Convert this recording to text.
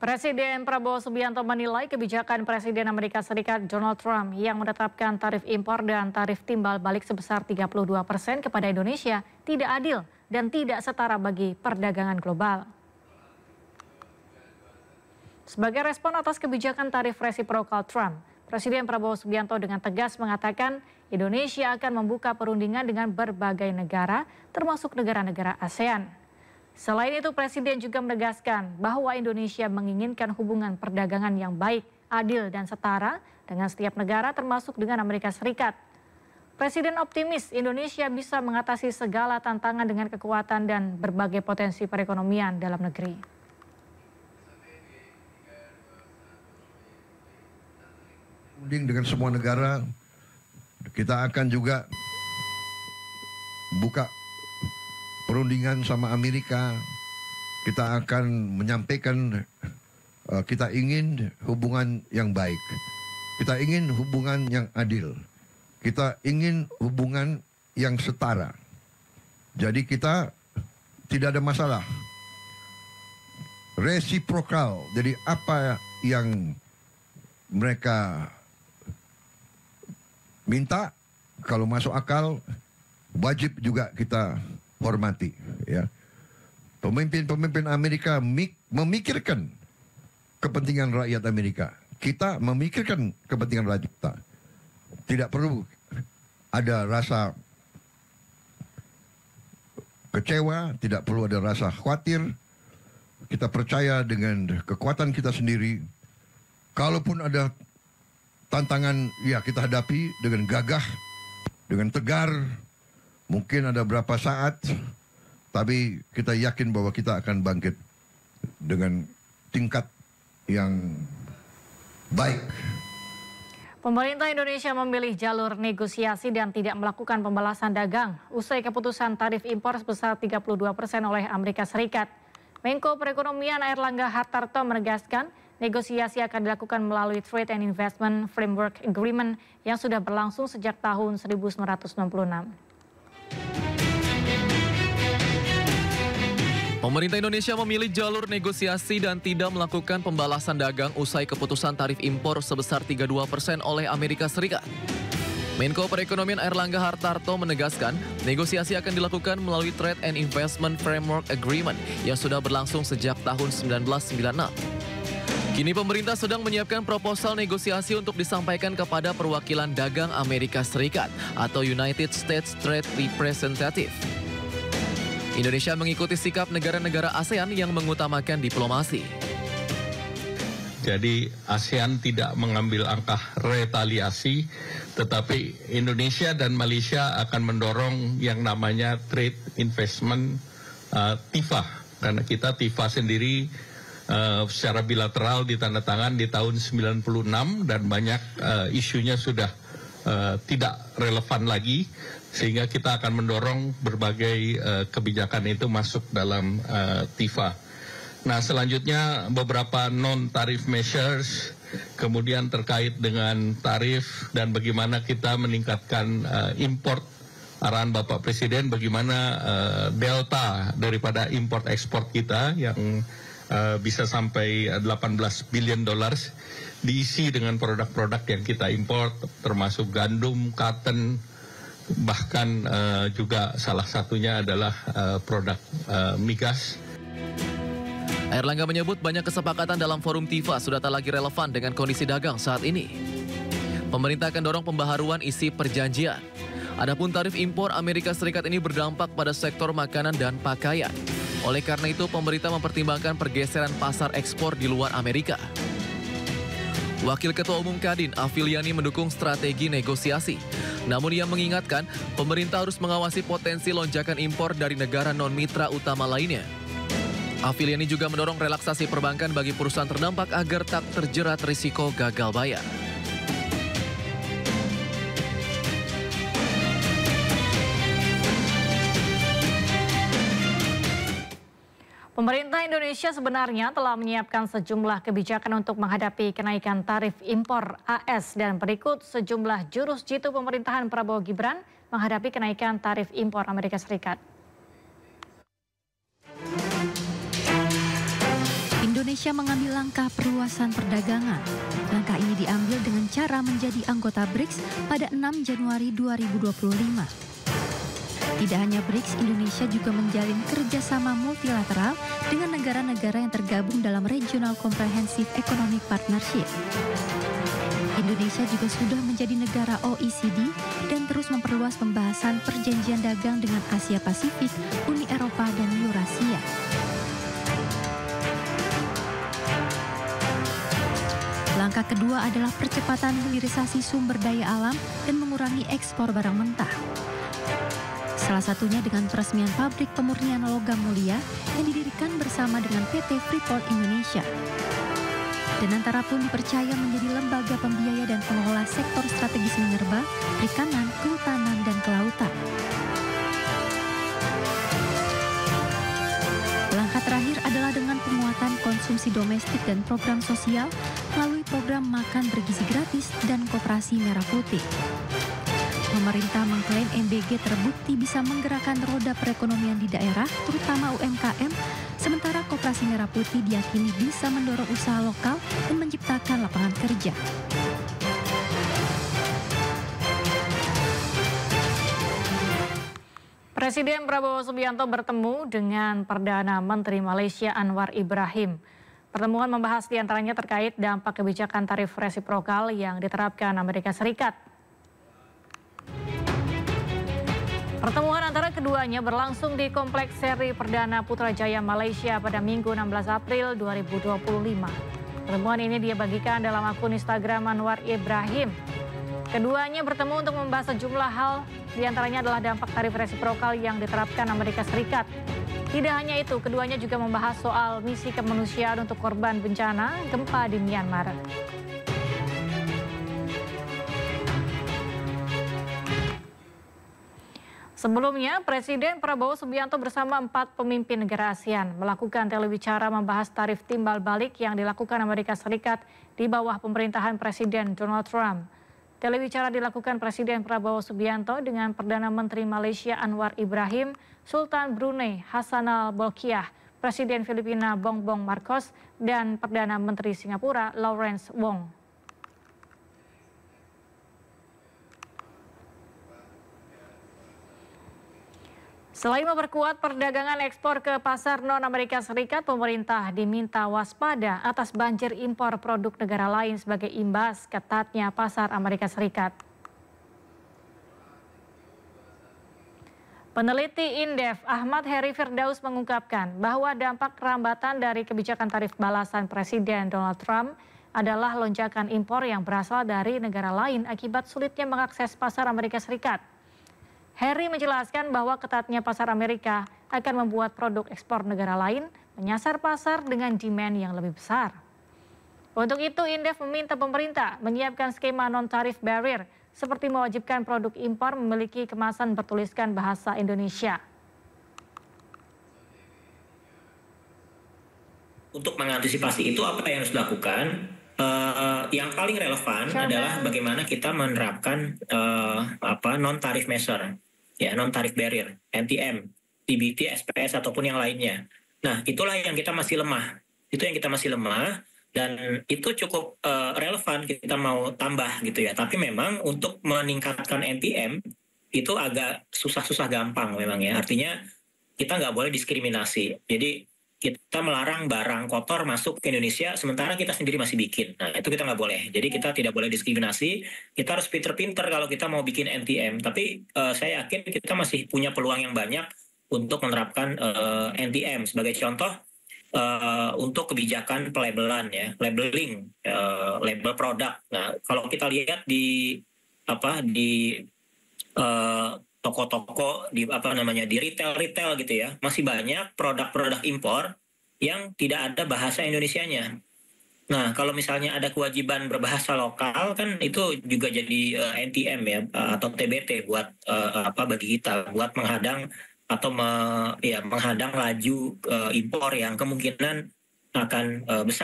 Presiden Prabowo Subianto menilai kebijakan Presiden Amerika Serikat Donald Trump yang menetapkan tarif impor dan tarif timbal balik sebesar 32% kepada Indonesia tidak adil dan tidak setara bagi perdagangan global. Sebagai respon atas kebijakan tarif resiprokal Trump, Presiden Prabowo Subianto dengan tegas mengatakan Indonesia akan membuka perundingan dengan berbagai negara, termasuk negara-negara ASEAN. Selain itu, Presiden juga menegaskan bahwa Indonesia menginginkan hubungan perdagangan yang baik, adil, dan setara dengan setiap negara termasuk dengan Amerika Serikat. Presiden optimis Indonesia bisa mengatasi segala tantangan dengan kekuatan dan berbagai potensi perekonomian dalam negeri. Dengan semua negara, kita akan juga buka perundingan sama Amerika. Kita akan menyampaikan kita ingin hubungan yang baik. Kita ingin hubungan yang adil. Kita ingin hubungan yang setara. Jadi kita tidak ada masalah. Resiprokal. Jadi apa yang mereka minta, kalau masuk akal, wajib juga kita hormati. Ya. Pemimpin-pemimpin Amerika memikirkan kepentingan rakyat Amerika. Kita memikirkan kepentingan rakyat kita. Tidak perlu ada rasa kecewa, tidak perlu ada rasa khawatir. Kita percaya dengan kekuatan kita sendiri. Kalaupun ada tantangan, ya kita hadapi dengan gagah, dengan tegar. Mungkin ada berapa saat, tapi kita yakin bahwa kita akan bangkit dengan tingkat yang baik. Pemerintah Indonesia memilih jalur negosiasi dan tidak melakukan pembalasan dagang usai keputusan tarif impor sebesar 32% oleh Amerika Serikat. Menko Perekonomian Airlangga Hartarto menegaskan negosiasi akan dilakukan melalui Trade and Investment Framework Agreement yang sudah berlangsung sejak tahun 1966. Pemerintah Indonesia memilih jalur negosiasi dan tidak melakukan pembalasan dagang usai keputusan tarif impor sebesar 32% oleh Amerika Serikat. Menko Perekonomian Airlangga Hartarto menegaskan negosiasi akan dilakukan melalui Trade and Investment Framework Agreement yang sudah berlangsung sejak tahun 1996. Kini pemerintah sedang menyiapkan proposal negosiasi untuk disampaikan kepada perwakilan dagang Amerika Serikat atau United States Trade Representative. Indonesia mengikuti sikap negara-negara ASEAN yang mengutamakan diplomasi. Jadi ASEAN tidak mengambil langkah retaliasi, tetapi Indonesia dan Malaysia akan mendorong yang namanya Trade Investment TIFA. Karena kita TIFA sendiri secara bilateral ditandatangan di tahun 96 dan banyak isunya sudah tidak relevan lagi, sehingga kita akan mendorong berbagai kebijakan itu masuk dalam TIFA. Nah, selanjutnya beberapa non-tarif measures, kemudian terkait dengan tarif dan bagaimana kita meningkatkan import. Arahan Bapak Presiden bagaimana delta daripada import-ekspor kita yang bisa sampai 18 billion dollars diisi dengan produk-produk yang kita import, termasuk gandum, cotton, bahkan juga salah satunya adalah produk migas. Airlangga menyebut banyak kesepakatan dalam forum TIFA sudah tak lagi relevan dengan kondisi dagang saat ini. Pemerintah akan dorong pembaharuan isi perjanjian. Adapun tarif impor Amerika Serikat ini berdampak pada sektor makanan dan pakaian. Oleh karena itu, pemerintah mempertimbangkan pergeseran pasar ekspor di luar Amerika. Wakil Ketua Umum Kadin, Afiliani mendukung strategi negosiasi. Namun ia mengingatkan, pemerintah harus mengawasi potensi lonjakan impor dari negara non-mitra utama lainnya. Afiliani juga mendorong relaksasi perbankan bagi perusahaan terdampak agar tak terjerat risiko gagal bayar. Pemerintah Indonesia sebenarnya telah menyiapkan sejumlah kebijakan untuk menghadapi kenaikan tarif impor AS dan berikut sejumlah jurus jitu pemerintahan Prabowo Gibran menghadapi kenaikan tarif impor Amerika Serikat. Indonesia mengambil langkah perluasan perdagangan. Langkah ini diambil dengan cara menjadi anggota BRICS pada 6 Januari 2025. Tidak hanya BRICS, Indonesia juga menjalin kerjasama multilateral dengan negara-negara yang tergabung dalam Regional Comprehensive Economic Partnership. Indonesia juga sudah menjadi negara OECD dan terus memperluas pembahasan perjanjian dagang dengan Asia Pasifik, Uni Eropa, dan Eurasia. Langkah kedua adalah percepatan hilirisasi sumber daya alam dan mengurangi ekspor barang mentah. Salah satunya dengan peresmian pabrik pemurnian logam mulia yang didirikan bersama dengan PT Freeport Indonesia. Danantara pun dipercaya menjadi lembaga pembiaya dan pengelola sektor strategis minerba, perikanan, kehutanan, dan kelautan. Langkah terakhir adalah dengan penguatan konsumsi domestik dan program sosial melalui program makan bergizi gratis dan koperasi merah putih. Pemerintah mengklaim MBG terbukti bisa menggerakkan roda perekonomian di daerah, terutama UMKM, sementara koperasi merah putih diyakini bisa mendorong usaha lokal dan menciptakan lapangan kerja. Presiden Prabowo Subianto bertemu dengan Perdana Menteri Malaysia Anwar Ibrahim. Pertemuan membahas diantaranya terkait dampak kebijakan tarif resiprokal yang diterapkan Amerika Serikat. Pertemuan antara keduanya berlangsung di Kompleks Seri Perdana Putrajaya Malaysia pada Minggu 16 April 2025. Pertemuan ini dia bagikan dalam akun Instagram Anwar Ibrahim. Keduanya bertemu untuk membahas sejumlah hal, diantaranya adalah dampak tarif resiprokal yang diterapkan Amerika Serikat. Tidak hanya itu, keduanya juga membahas soal misi kemanusiaan untuk korban bencana gempa di Myanmar. Sebelumnya, Presiden Prabowo Subianto bersama 4 pemimpin negara ASEAN melakukan telewicara membahas tarif timbal balik yang dilakukan Amerika Serikat di bawah pemerintahan Presiden Donald Trump. Telewicara dilakukan Presiden Prabowo Subianto dengan Perdana Menteri Malaysia Anwar Ibrahim, Sultan Brunei Hassanal Bolkiah, Presiden Filipina Bongbong Marcos, dan Perdana Menteri Singapura Lawrence Wong. Selain memperkuat perdagangan ekspor ke pasar non-Amerika Serikat, pemerintah diminta waspada atas banjir impor produk negara lain sebagai imbas ketatnya pasar Amerika Serikat. Peneliti Indef Ahmad Heri Firdaus mengungkapkan bahwa dampak kerambatan dari kebijakan tarif balasan Presiden Donald Trump adalah lonjakan impor yang berasal dari negara lain akibat sulitnya mengakses pasar Amerika Serikat. Heri menjelaskan bahwa ketatnya pasar Amerika akan membuat produk ekspor negara lain menyasar pasar dengan demand yang lebih besar. Untuk itu, Indef meminta pemerintah menyiapkan skema non-tarif barrier seperti mewajibkan produk impor memiliki kemasan bertuliskan bahasa Indonesia. Untuk mengantisipasi itu apa yang harus dilakukan? Yang paling relevan adalah bagaimana kita menerapkan non-tarif measure, ya non-tarif barrier, NTM, TBT, SPS ataupun yang lainnya. Nah, itulah yang kita masih lemah. Itu yang kita masih lemah dan itu cukup relevan kita mau tambah gitu ya. Tapi memang untuk meningkatkan NTM itu agak susah-susah gampang memang ya. Artinya kita nggak boleh diskriminasi. Jadi kita melarang barang kotor masuk ke Indonesia sementara kita sendiri masih bikin. Nah, itu kita nggak boleh. Jadi kita tidak boleh diskriminasi. Kita harus pinter-pinter kalau kita mau bikin NTM. Tapi saya yakin kita masih punya peluang yang banyak untuk menerapkan NTM. Sebagai contoh, untuk kebijakan pelabelan ya, labeling, label produk. Nah, kalau kita lihat di toko-toko di di retail gitu ya, masih banyak produk-produk impor yang tidak ada bahasa Indonesianya. Nah, kalau misalnya ada kewajiban berbahasa lokal kan itu juga jadi NTM ya atau TBT buat bagi kita buat menghadang atau menghadang laju impor yang kemungkinan akan besar.